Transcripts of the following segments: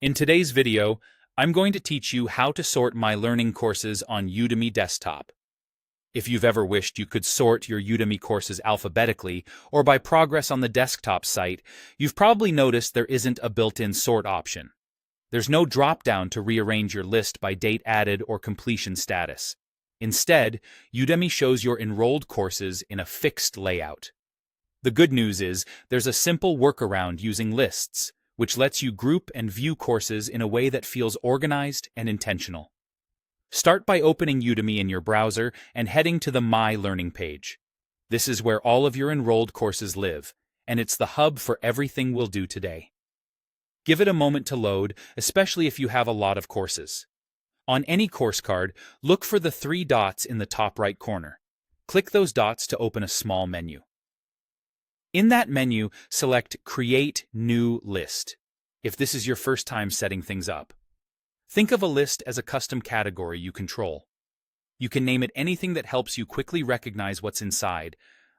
In today's video, I'm going to teach you how to sort my learning courses on Udemy desktop. If you've ever wished you could sort your Udemy courses alphabetically or by progress on the desktop site, you've probably noticed there isn't a built-in sort option. There's no drop-down to rearrange your list by date added or completion status. Instead, Udemy shows your enrolled courses in a fixed layout. The good news is there's a simple workaround using lists, which lets you group and view courses in a way that feels organized and intentional. Start by opening Udemy in your browser and heading to the My Learning page. This is where all of your enrolled courses live, and it's the hub for everything we'll do today. Give it a moment to load, especially if you have a lot of courses. On any course card, look for the three dots in the top right corner. Click those dots to open a small menu. In that menu, select Create New List, if this is your first time setting things up. Think of a list as a custom category you control. You can name it anything that helps you quickly recognize what's inside,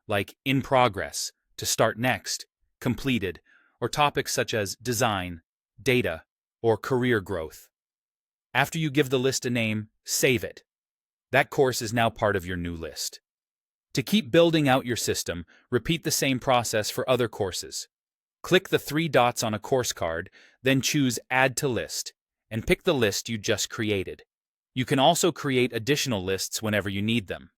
like In Progress, To Start Next, Completed, or topics such as Design, Data, or Career Growth. After you give the list a name, save it. That course is now part of your new list. To keep building out your system, repeat the same process for other courses. Click the three dots on a course card, then choose Add to List, and pick the list you just created. You can also create additional lists whenever you need them.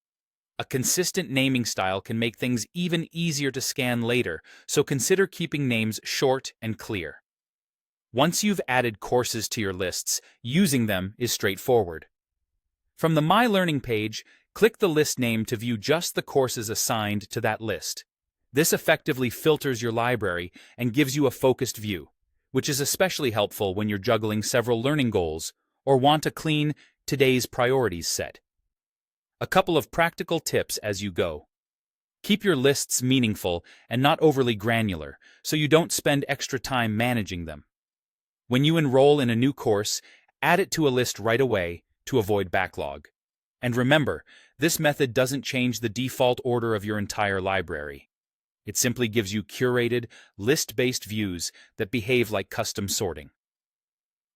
A consistent naming style can make things even easier to scan later, so consider keeping names short and clear. Once you've added courses to your lists, using them is straightforward. From the My Learning page, click the list name to view just the courses assigned to that list. This effectively filters your library and gives you a focused view, which is especially helpful when you're juggling several learning goals or want a clean, today's priorities set. A couple of practical tips as you go. Keep your lists meaningful and not overly granular, so you don't spend extra time managing them. When you enroll in a new course, add it to a list right away to avoid backlog. And remember, this method doesn't change the default order of your entire library. It simply gives you curated, list-based views that behave like custom sorting.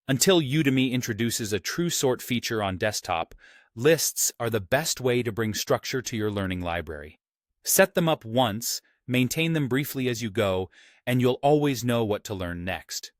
Until Udemy introduces a true sort feature on desktop, lists are the best way to bring structure to your learning library. Set them up once, maintain them briefly as you go, and you'll always know what to learn next.